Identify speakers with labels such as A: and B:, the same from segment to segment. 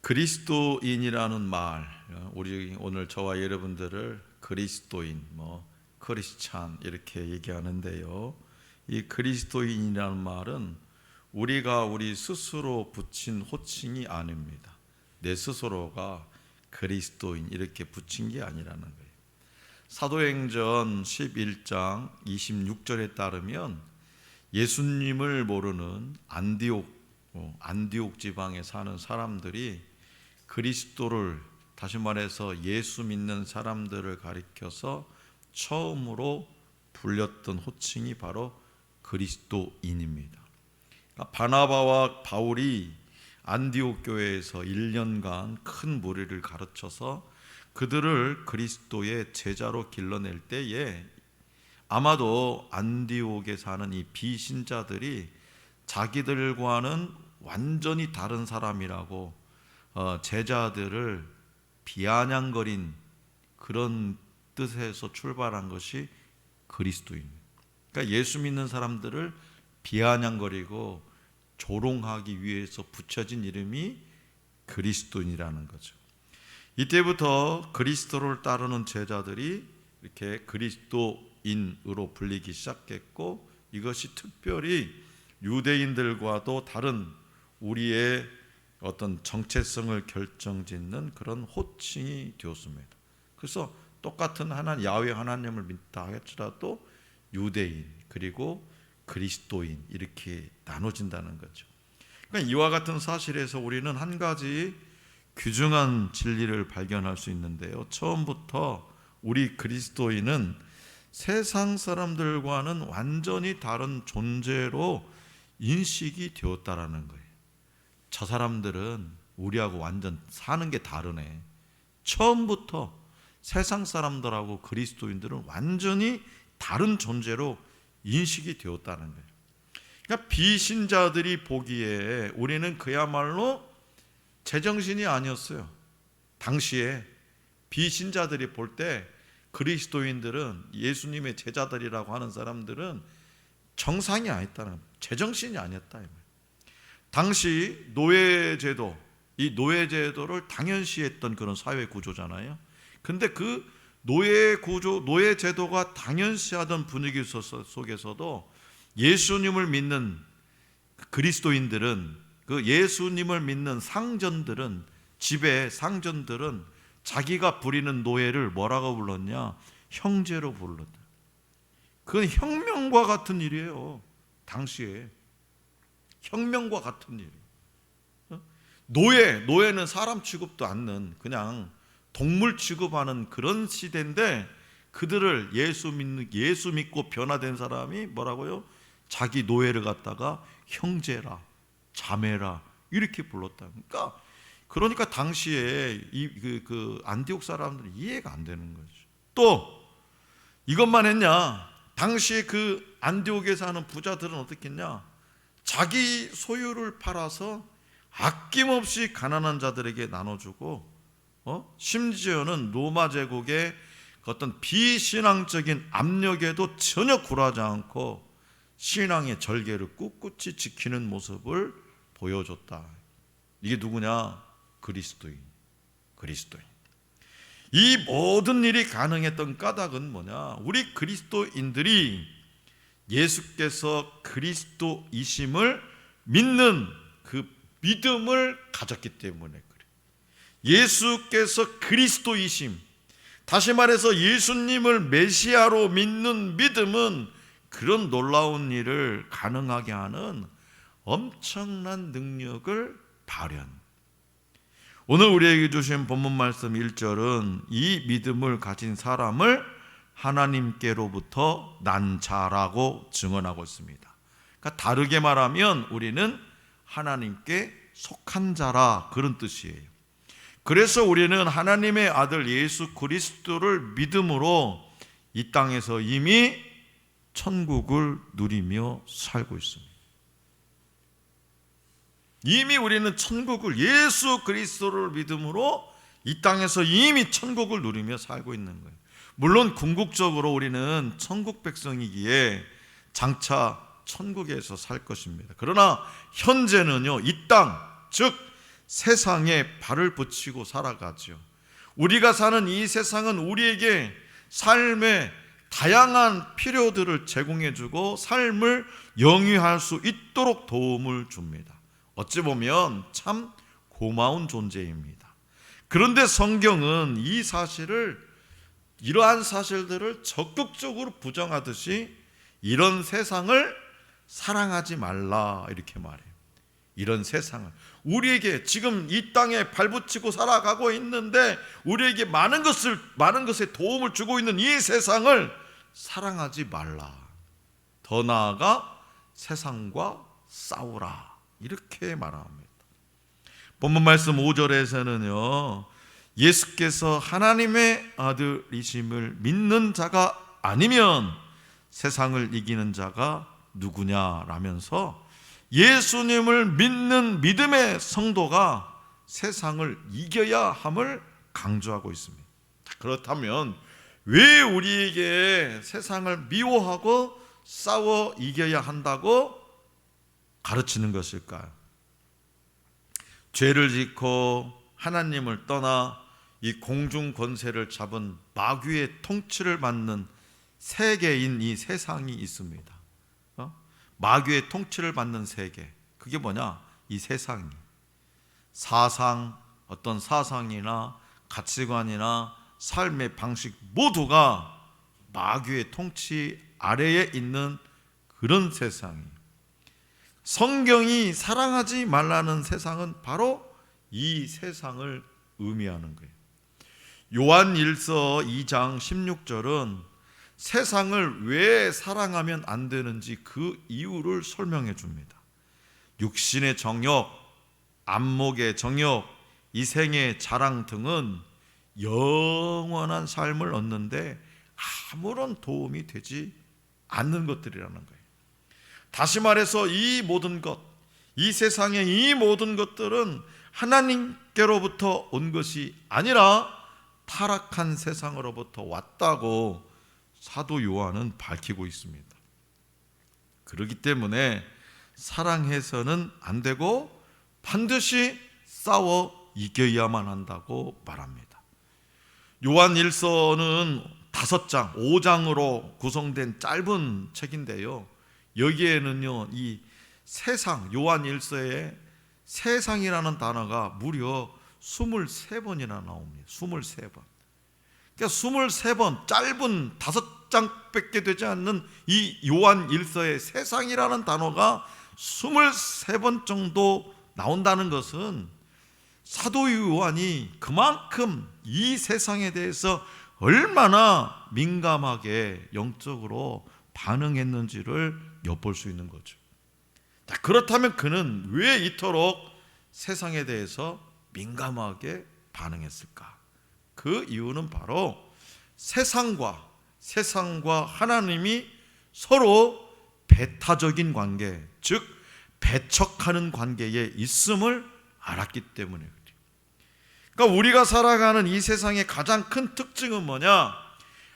A: 그리스도인이라는 말, 우리 오늘 저와 여러분들을 그리스도인, 크리스찬 이렇게 얘기하는데요. 이 그리스도인이라는 말은 우리가 우리 스스로 붙인 호칭이 아닙니다. 내 스스로가 그리스도인 이렇게 붙인 게 아니라는 거예요. 사도행전 11장 26절에 따르면 예수님을 모르는 안디옥 지방에 사는 사람들이 그리스도를, 다시 말해서 예수 믿는 사람들을 가리켜서 처음으로 불렸던 호칭이 바로 그리스도인입니다. 바나바와 바울이 안디옥 교회에서 1년간 큰 무리를 가르쳐서 그들을 그리스도의 제자로 길러낼 때에 아마도 안디옥에 사는 이 비신자들이 자기들과는 완전히 다른 사람이라고 제자들을 비아냥거린 그런 뜻에서 출발한 것이 그리스도입니다. 그러니까 예수 믿는 사람들을 비아냥거리고 조롱하기 위해서 붙여진 이름이 그리스도인이라는 거죠. 이때부터 그리스도를 따르는 제자들이 이렇게 그리스도인으로 불리기 시작했고, 이것이 특별히 유대인들과도 다른 우리의 어떤 정체성을 결정짓는 그런 호칭이 되었습니다. 그래서 똑같은 야훼 하나님을 믿다 할지라도 유대인 그리고 그리스도인 이렇게 나눠진다는 거죠. 그러니까 이와 같은 사실에서 우리는 한 가지 귀중한 진리를 발견할 수 있는데요. 처음부터 우리 그리스도인은 세상 사람들과는 완전히 다른 존재로 인식이 되었다라는 거예요. 저 사람들은 우리하고 완전 사는 게 다르네. 처음부터 세상 사람들하고 그리스도인들은 완전히 다른 존재로 인식이 되었다는 거예요. 그러니까 비신자들이 보기에 우리는 그야말로 제정신이 아니었어요. 당시에 비신자들이 볼 때 그리스도인들은, 예수님의 제자들이라고 하는 사람들은 정상이 아니었다는 거예요. 제정신이 아니었다. 당시 노예제도, 이 노예제도를 당연시했던 그런 사회 구조잖아요. 근데 그 노예제도가 당연시하던 분위기 속에서도 예수님을 믿는 그리스도인들은, 그 예수님을 믿는 상전들은, 집의 상전들은 자기가 부리는 노예를 뭐라고 불렀냐? 형제로 불렀다. 그건 혁명과 같은 일이에요. 당시에 혁명과 같은 일. 노예는 사람 취급도 않는, 그냥 동물 취급하는 그런 시대인데, 그들을 예수 믿고 변화된 사람이 뭐라고요? 자기 노예를 갖다가 형제라, 자매라 이렇게 불렀다. 그러니까 당시에 그 안디옥 사람들은 이해가 안 되는 거죠. 또 이것만 했냐? 당시에 그 안디옥에 사는 부자들은 어떻게 했냐? 자기 소유를 팔아서 아낌없이 가난한 자들에게 나눠주고, 심지어는 로마 제국의 어떤 비신앙적인 압력에도 전혀 굴하지 않고 신앙의 절개를 꿋꿋이 지키는 모습을 보여줬다. 이게 누구냐? 그리스도인. 이 모든 일이 가능했던 까닭은 뭐냐? 우리 그리스도인들이 예수께서 그리스도이심을 믿는 그 믿음을 가졌기 때문에 그래요. 예수께서 그리스도이심, 다시 말해서 예수님을 메시아로 믿는 믿음은 그런 놀라운 일을 가능하게 하는 엄청난 능력을 발현. 오늘 우리에게 주신 본문 말씀 1절은 이 믿음을 가진 사람을 하나님께로부터 난 자라고 증언하고 있습니다. 그러니까 다르게 말하면 우리는 하나님께 속한 자라, 그런 뜻이에요. 그래서 우리는 하나님의 아들 예수 그리스도를 믿음으로 이 땅에서 이미 천국을 누리며 살고 있습니다. 이미 우리는 천국을, 예수 그리스도를 믿음으로 이 땅에서 이미 천국을 누리며 살고 있는 거예요. 물론 궁극적으로 우리는 천국 백성이기에 장차 천국에서 살 것입니다. 그러나 현재는요, 이 땅, 즉 세상에 발을 붙이고 살아가죠. 우리가 사는 이 세상은 우리에게 삶의 다양한 필요들을 제공해주고 삶을 영위할 수 있도록 도움을 줍니다. 어찌 보면 참 고마운 존재입니다. 그런데 성경은 이러한 사실들을 적극적으로 부정하듯이 이런 세상을 사랑하지 말라 이렇게 말해요. 이런 세상을, 우리에게 지금 이 땅에 발붙이고 살아가고 있는데 우리에게 많은 것에 도움을 주고 있는 이 세상을 사랑하지 말라. 더 나아가 세상과 싸우라 이렇게 말합니다. 본문 말씀 5절에서는요, 예수께서 하나님의 아들이심을 믿는 자가 아니면 세상을 이기는 자가 누구냐라면서 예수님을 믿는 믿음의 성도가 세상을 이겨야 함을 강조하고 있습니다. 그렇다면 왜 우리에게 세상을 미워하고 싸워 이겨야 한다고 가르치는 것일까요? 죄를 짓고 하나님을 떠나 이 공중 권세를 잡은 마귀의 통치를 받는 세계인 이 세상이 있습니다. 마귀의 통치를 받는 세계, 그게 뭐냐? 이 세상이 어떤 사상이나 가치관이나 삶의 방식 모두가 마귀의 통치 아래에 있는 그런 세상이, 성경이 사랑하지 말라는 세상은 바로 이 세상을 의미하는 거예요. 요한일서 2장 16절은 세상을 왜 사랑하면 안 되는지 그 이유를 설명해 줍니다. 육신의 정욕, 안목의 정욕, 이생의 자랑 등은 영원한 삶을 얻는데 아무런 도움이 되지 않는 것들이라는 거예요. 다시 말해서 이 모든 것, 이 세상의 이 모든 것들은 하나님께로부터 온 것이 아니라 타락한 세상으로부터 왔다고 사도 요한은 밝히고 있습니다. 그렇기 때문에 사랑해서는 안 되고 반드시 싸워 이겨야만 한다고 말합니다. 요한일서는 5장으로 구성된 짧은 책인데요, 여기에는요 이 세상, 요한일서에 세상이라는 단어가 무려 23번이나 나옵니다. 23번. 그러니까 23번, 짧은 5장밖에 되지 않는 이 요한일서의 세상이라는 단어가 23번 정도 나온다는 것은 사도 요한이 그만큼 이 세상에 대해서 얼마나 민감하게 영적으로 반응했는지를 엿볼 수 있는 거죠. 그렇다면 그는 왜 이토록 세상에 대해서 민감하게 반응했을까? 그 이유는 바로 세상과 하나님이 서로 배타적인 관계, 즉 배척하는 관계에 있음을 알았기 때문에 그래요. 그러니까 우리가 살아가는 이 세상의 가장 큰 특징은 뭐냐?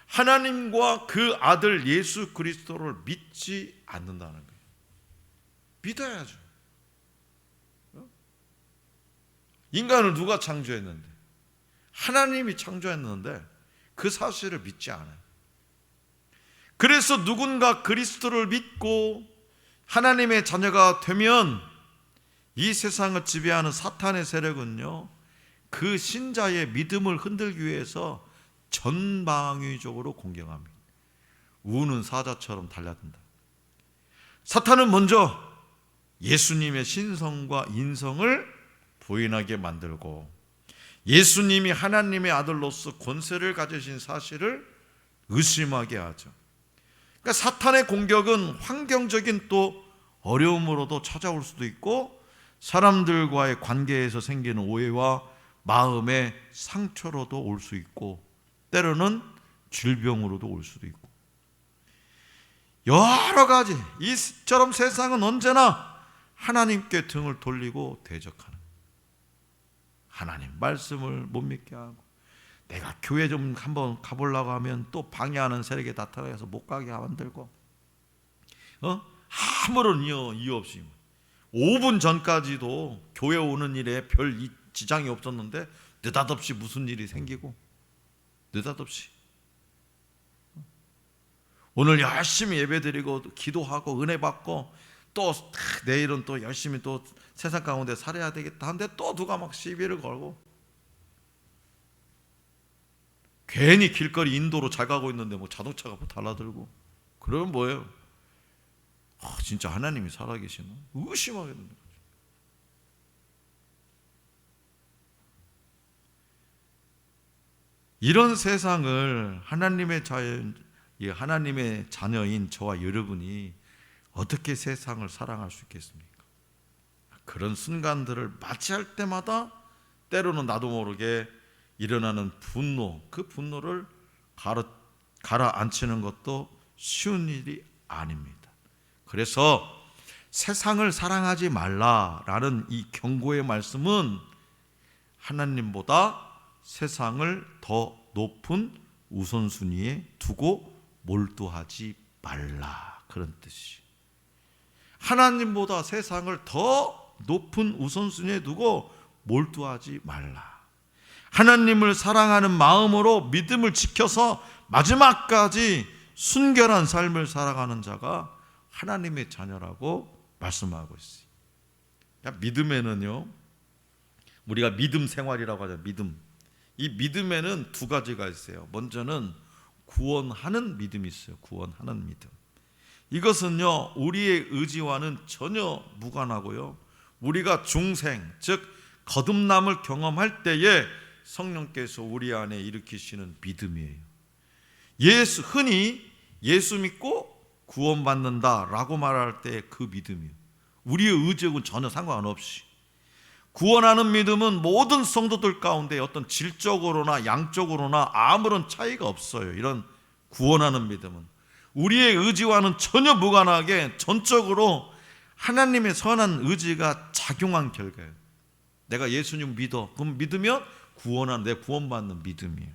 A: 하나님과 그 아들 예수 그리스도를 믿지 않는다는 거예요. 믿어야죠. 인간을 누가 창조했는데? 하나님이 창조했는데 그 사실을 믿지 않아요. 그래서 누군가 그리스도를 믿고 하나님의 자녀가 되면 이 세상을 지배하는 사탄의 세력은요, 그 신자의 믿음을 흔들기 위해서 전방위적으로 공격합니다. 우는 사자처럼 달려든다. 사탄은 먼저 예수님의 신성과 인성을 부인하게 만들고 예수님이 하나님의 아들로서 권세를 가지신 사실을 의심하게 하죠. 그러니까 사탄의 공격은 환경적인 또 어려움으로도 찾아올 수도 있고 사람들과의 관계에서 생기는 오해와 마음의 상처로도 올 수 있고 때로는 질병으로도 올 수도 있고 여러 가지, 이처럼 세상은 언제나 하나님께 등을 돌리고 대적하는, 하나님 말씀을 못 믿게 하고 내가 교회 좀 한번 가보려고 하면 또 방해하는 세력이 나타나서 못 가게 만들고 아무런 이유 없이 5분 전까지도 교회 오는 일에 별 지장이 없었는데 느닷없이 무슨 일이 생기고, 느닷없이 오늘 열심히 예배드리고 기도하고 은혜 받고 또 내일은 또 열심히 또 세상 가운데 살아야 되겠다 하는데 또 누가 막 시비를 걸고, 괜히 길거리 인도로 잘 가고 있는데 뭐 자동차가 뭐 달라들고, 그러면 뭐예요? 진짜 하나님이 살아계시나? 의심하게 됩니다. 이런 세상을 하나님의 자녀인 저와 여러분이 어떻게 세상을 사랑할 수 있겠습니까? 그런 순간들을 맞이할 때마다 때로는 나도 모르게 일어나는 분노, 그 분노를 가라앉히는 것도 쉬운 일이 아닙니다. 그래서 세상을 사랑하지 말라라는 이 경고의 말씀은 하나님보다 세상을 더 높은 우선순위에 두고 몰두하지 말라, 그런 뜻이. 하나님보다 세상을 더 높은 우선순위에 두고 몰두하지 말라. 하나님을 사랑하는 마음으로 믿음을 지켜서 마지막까지 순결한 삶을 살아가는 자가 하나님의 자녀라고 말씀하고 있어요. 믿음에는요, 우리가 믿음 생활이라고 하죠. 이 믿음에는 두 가지가 있어요. 먼저는 구원하는 믿음이 있어요. 구원하는 믿음. 이것은요, 우리의 의지와는 전혀 무관하고요, 우리가 중생, 즉 거듭남을 경험할 때에 성령께서 우리 안에 일으키시는 믿음이에요. 흔히 예수 믿고 구원받는다라고 말할 때 그 믿음이에요. 우리의 의지하고는 전혀 상관없이. 구원하는 믿음은 모든 성도들 가운데 어떤 질적으로나 양적으로나 아무런 차이가 없어요. 이런 구원하는 믿음은 우리의 의지와는 전혀 무관하게 전적으로 하나님의 선한 의지가 작용한 결과예요. 내가 예수님 믿어, 그럼 믿으면 구원하는, 내 구원받는 믿음이에요.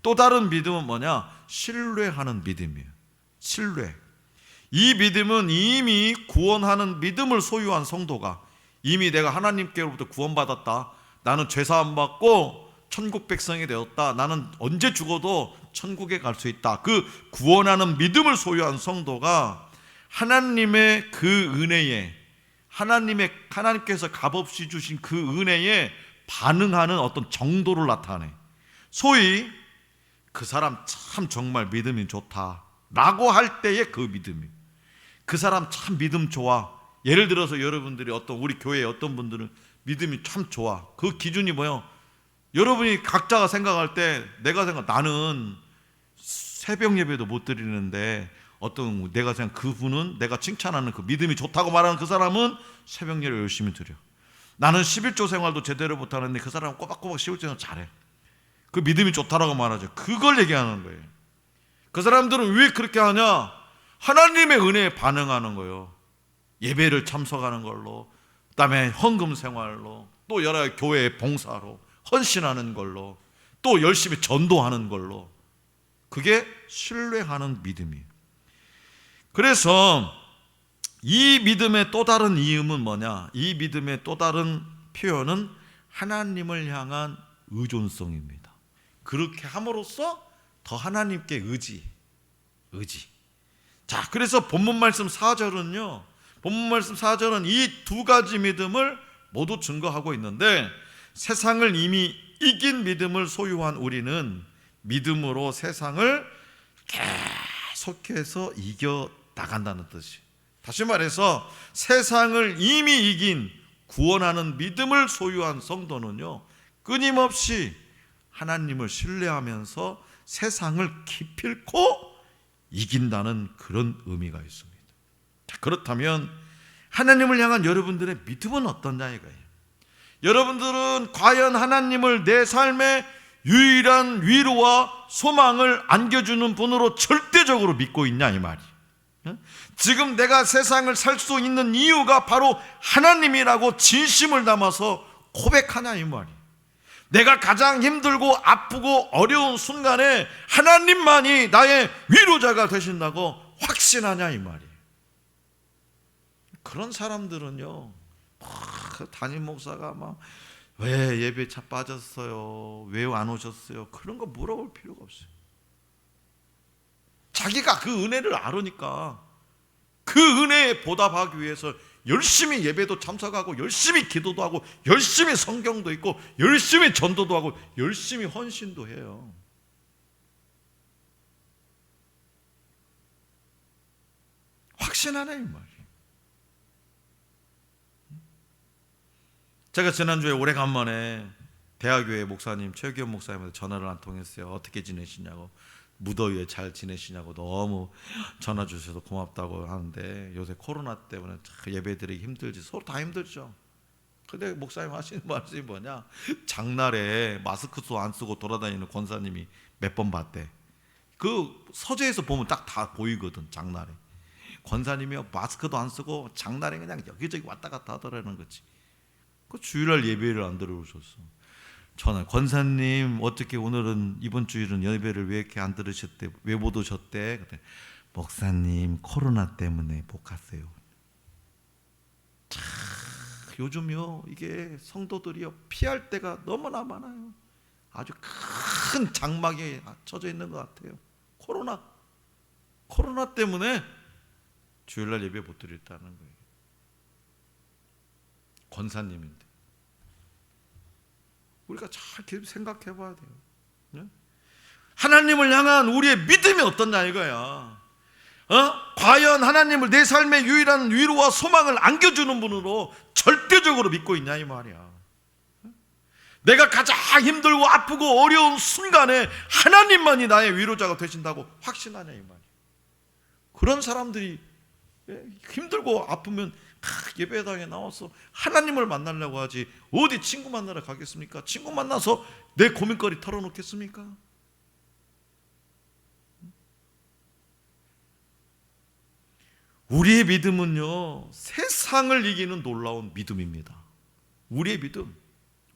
A: 또 다른 믿음은 뭐냐? 신뢰하는 믿음이에요. 신뢰. 이 믿음은 이미 구원하는 믿음을 소유한 성도가, 이미 내가 하나님께로부터 구원받았다, 나는 죄사함 받고 천국 백성이 되었다, 나는 언제 죽어도 천국에 갈 수 있다, 그 구원하는 믿음을 소유한 성도가 하나님의 그 은혜에, 하나님께서 값없이 주신 그 은혜에 반응하는 어떤 정도를 나타내. 소위 그 사람 참 정말 믿음이 좋다라고 할 때의 그 믿음이, 그 사람 참 믿음 좋아. 예를 들어서 여러분들이 우리 교회에 어떤 분들은 믿음이 참 좋아. 그 기준이 뭐예요? 여러분이 각자가 생각할 때, 나는 새벽 예배도 못 드리는데 내가 생각 그분은, 내가 칭찬하는 그 믿음이 좋다고 말하는 그 사람은 새벽 예배 열심히 드려. 나는 11조 생활도 제대로 못하는데 그 사람은 꼬박꼬박 11조 생활 잘해. 그 믿음이 좋다라고 말하죠. 그걸 얘기하는 거예요. 그 사람들은 왜 그렇게 하냐? 하나님의 은혜에 반응하는 거예요. 예배를 참석하는 걸로, 그다음에 헌금 생활로, 또 여러 교회 봉사로 헌신하는 걸로, 또 열심히 전도하는 걸로. 그게 신뢰하는 믿음이에요. 그래서 이 믿음의 또 다른 이음은 뭐냐? 이 믿음의 또 다른 표현은 하나님을 향한 의존성입니다. 그렇게 함으로써 더 하나님께 의지. 자, 그래서 본문 말씀 4절은 이 두 가지 믿음을 모두 증거하고 있는데, 세상을 이미 이긴 믿음을 소유한 우리는 믿음으로 세상을 계속해서 이겨 나간다는 뜻이. 다시 말해서 세상을 이미 이긴 구원하는 믿음을 소유한 성도는요, 끊임없이 하나님을 신뢰하면서 세상을 기필코 이긴다는 그런 의미가 있습니다. 자, 그렇다면 하나님을 향한 여러분들의 믿음은 어떠냐 이거예요. 여러분들은 과연 하나님을 내 삶의 유일한 위로와 소망을 안겨주는 분으로 절대적으로 믿고 있냐 이 말이에요. 지금 내가 세상을 살 수 있는 이유가 바로 하나님이라고 진심을 담아서 고백하냐 이 말이에요. 내가 가장 힘들고 아프고 어려운 순간에 하나님만이 나의 위로자가 되신다고 확신하냐 이 말이에요. 그런 사람들은요, 담임 목사가 막 왜 예배 차 빠졌어요? 왜 안 오셨어요? 그런 거 물어볼 필요가 없어요. 자기가 그 은혜를 알으니까 그 은혜에 보답하기 위해서 열심히 예배도 참석하고 열심히 기도도 하고 열심히 성경도 읽고 열심히 전도도 하고 열심히 헌신도 해요. 확신하네 이 말이에요. 제가 지난주에 오래간만에 대학교회 목사님 최규현 목사님한테 전화를 한 통했어요. 어떻게 지내시냐고, 무더위에 잘 지내시냐고 너무 전화 주셔서 고맙다고 하는데 요새 코로나 때문에 예배드리기 힘들지. 서로 다 힘들죠. 근데 목사님 하시는 말씀이 뭐냐, 장날에 마스크도 안 쓰고 돌아다니는 권사님이 몇 번 봤대. 그 서재에서 보면 딱 다 보이거든. 장날에 권사님이 마스크도 안 쓰고 장날에 그냥 여기저기 왔다 갔다 하더라는 거지. 그 주일날 예배를 안 들어오셨어. 저는 권사님 어떻게 오늘은 이번 주일은 예배를 왜 이렇게 안 들으셨대? 왜 못 오셨대? 그때 목사님 코로나 때문에 못 갔어요. 참, 요즘요 이게 성도들이요 피할 때가 너무나 많아요. 아주 큰 장막에 쳐져 있는 것 같아요. 코로나 때문에 주일날 예배 못 드렸다는 거예요. 권사님인데 우리가 잘 생각해 봐야 돼요. 하나님을 향한 우리의 믿음이 어떻냐 이거야. 과연 하나님을 내 삶의 유일한 위로와 소망을 안겨주는 분으로 절대적으로 믿고 있냐 이 말이야. 내가 가장 힘들고 아프고 어려운 순간에 하나님만이 나의 위로자가 되신다고 확신하냐 이 말이야. 그런 사람들이 힘들고 아프면 예배당에 나와서 하나님을 만나려고 하지 어디 친구 만나러 가겠습니까? 친구 만나서 내 고민거리 털어놓겠습니까? 우리의 믿음은요 세상을 이기는 놀라운 믿음입니다. 우리의 믿음,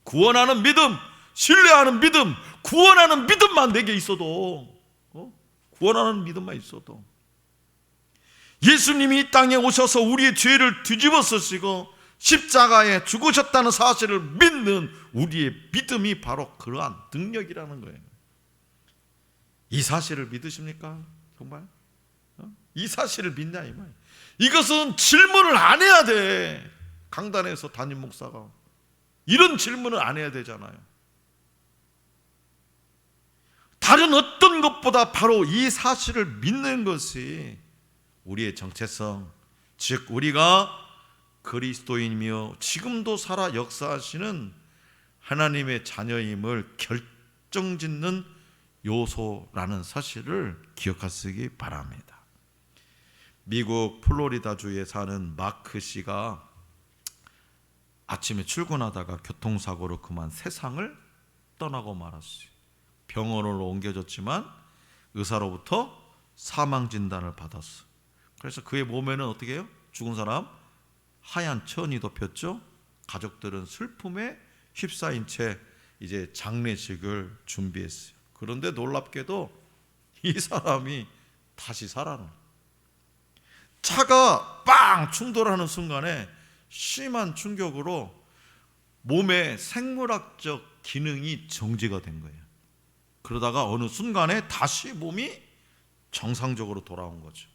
A: 구원하는 믿음, 신뢰하는 믿음, 구원하는 믿음만 내게 있어도 구원하는 믿음만 있어도 예수님이 이 땅에 오셔서 우리의 죄를 뒤집어 쓰시고 십자가에 죽으셨다는 사실을 믿는 우리의 믿음이 바로 그러한 능력이라는 거예요. 이 사실을 믿으십니까? 정말? 이 사실을 믿냐 이 말이에요. 이것은 질문을 안 해야 돼. 강단에서 담임 목사가 이런 질문을 안 해야 되잖아요. 다른 어떤 것보다 바로 이 사실을 믿는 것이 우리의 정체성, 즉 우리가 그리스도인이며 지금도 살아 역사하시는 하나님의 자녀임을 결정짓는 요소라는 사실을 기억하시기 바랍니다. 미국 플로리다주에 사는 마크 씨가 아침에 출근하다가 교통사고로 그만 세상을 떠나고 말았어요. 병원으로 옮겨졌지만 의사로부터 사망 진단을 받았어요. 그래서 그의 몸에는 어떻게 해요? 죽은 사람 하얀 천이 덮였죠. 가족들은 슬픔에 휩싸인 채 이제 장례식을 준비했어요. 그런데 놀랍게도 이 사람이 다시 살아나. 차가 빵 충돌하는 순간에 심한 충격으로 몸의 생물학적 기능이 정지가 된 거예요. 그러다가 어느 순간에 다시 몸이 정상적으로 돌아온 거죠.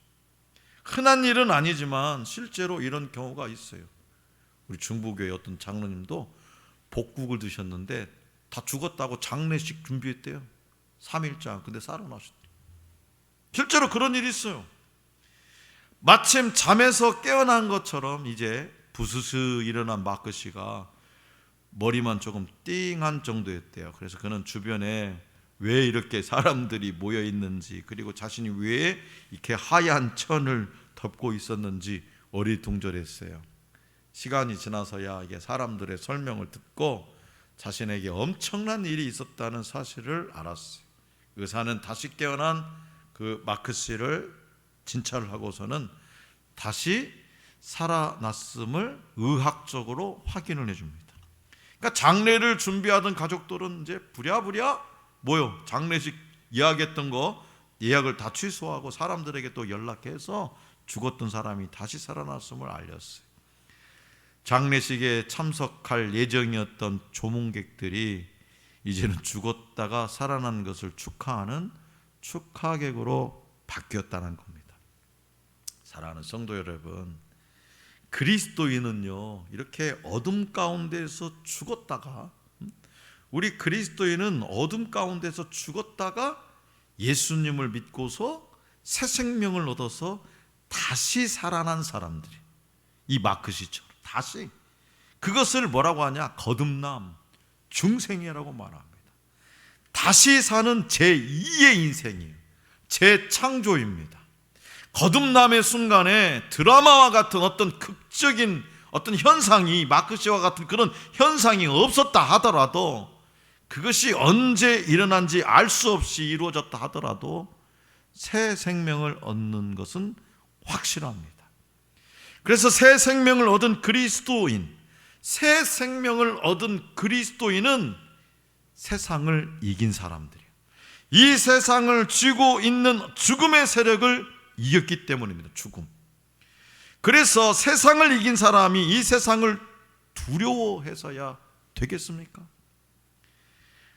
A: 흔한 일은 아니지만 실제로 이런 경우가 있어요. 우리 중부교회 어떤 장로님도 복국을 드셨는데 다 죽었다고 장례식 준비했대요. 3일장. 근데 살아나셨대요. 실제로 그런 일이 있어요. 마침 잠에서 깨어난 것처럼 이제 부스스 일어난 마크 씨가 머리만 조금 띵한 정도였대요. 그래서 그는 주변에 왜 이렇게 사람들이 모여 있는지, 그리고 자신이 왜 이렇게 하얀 천을 덮고 있었는지 어리둥절했어요. 시간이 지나서야 이게 사람들의 설명을 듣고 자신에게 엄청난 일이 있었다는 사실을 알았어요. 의사는 다시 깨어난 그 마크 씨를 진찰을 하고서는 다시 살아났음을 의학적으로 확인을 해줍니다. 그러니까 장례를 준비하던 가족들은 이제 부랴부랴 뭐요? 장례식 예약했던 거 예약을 다 취소하고 사람들에게 또 연락해서 죽었던 사람이 다시 살아났음을 알렸어요. 장례식에 참석할 예정이었던 조문객들이 이제는 죽었다가 살아난 것을 축하하는 축하객으로 바뀌었다는 겁니다. 사랑하는 성도 여러분, 그리스도인은요, 이렇게 어둠 가운데서 죽었다가, 우리 그리스도인은 어둠 가운데서 죽었다가 예수님을 믿고서 새 생명을 얻어서 다시 살아난 사람들이, 이 마크시처럼 다시, 그것을 뭐라고 하냐? 거듭남, 중생이라고 말합니다. 다시 사는 제2의 인생이에요. 재창조입니다. 거듭남의 순간에 드라마와 같은 어떤 극적인 어떤 현상이, 마크시와 같은 그런 현상이 없었다 하더라도, 그것이 언제 일어난지 알 수 없이 이루어졌다 하더라도 새 생명을 얻는 것은 확실합니다. 그래서 새 생명을 얻은 그리스도인, 새 생명을 얻은 그리스도인은 세상을 이긴 사람들이에요. 이 세상을 쥐고 있는 죽음의 세력을 이겼기 때문입니다. 죽음. 그래서 세상을 이긴 사람이 이 세상을 두려워해서야 되겠습니까?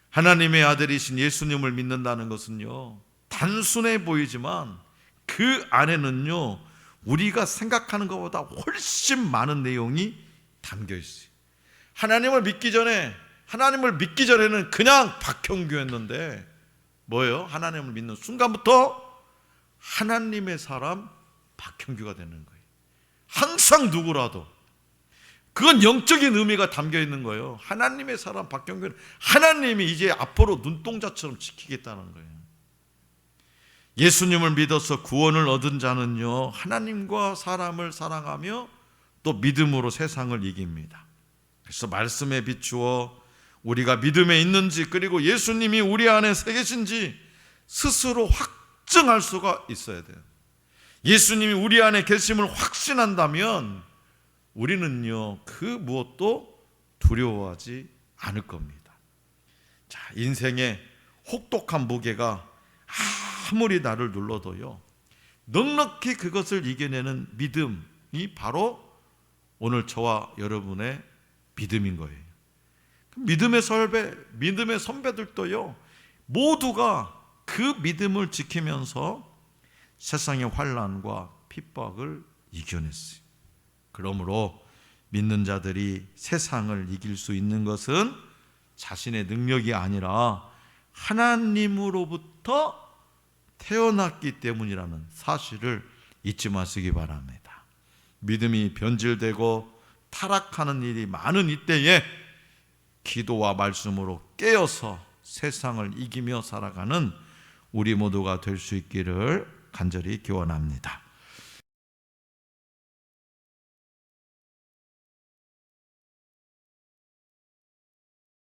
A: 하나님의 아들이신 예수님을 믿는다는 것은요, 단순해 보이지만 그 안에는요, 우리가 생각하는 것보다 훨씬 많은 내용이 담겨 있어요. 하나님을 믿기 전에는 그냥 박형규였는데 뭐예요? 하나님을 믿는 순간부터 하나님의 사람 박형규가 되는 거예요. 항상 누구라도 그건 영적인 의미가 담겨 있는 거예요. 하나님의 사람 박형규는 하나님이 이제 앞으로 눈동자처럼 지키겠다는 거예요. 예수님을 믿어서 구원을 얻은 자는요, 하나님과 사람을 사랑하며 또 믿음으로 세상을 이깁니다. 그래서 말씀에 비추어 우리가 믿음에 있는지, 그리고 예수님이 우리 안에 새 계신지 스스로 확증할 수가 있어야 돼요. 예수님이 우리 안에 계심을 확신한다면 우리는요, 그 무엇도 두려워하지 않을 겁니다. 자, 인생의 혹독한 무게가 아무리 나를 눌러도요, 넉넉히 그것을 이겨내는 믿음이 바로 오늘 저와 여러분의 믿음인 거예요. 믿음의 선배들도요, 모두가 그 믿음을 지키면서 세상의 환난과 핍박을 이겨냈어요. 그러므로 믿는 자들이 세상을 이길 수 있는 것은 자신의 능력이 아니라 하나님으로부터 태어났기 때문이라는 사실을 잊지 마시기 바랍니다. 믿음이 변질되고 타락하는 일이 많은 이때에 기도와 말씀으로 깨어서 세상을 이기며 살아가는 우리 모두가 될 수 있기를 간절히 기원합니다.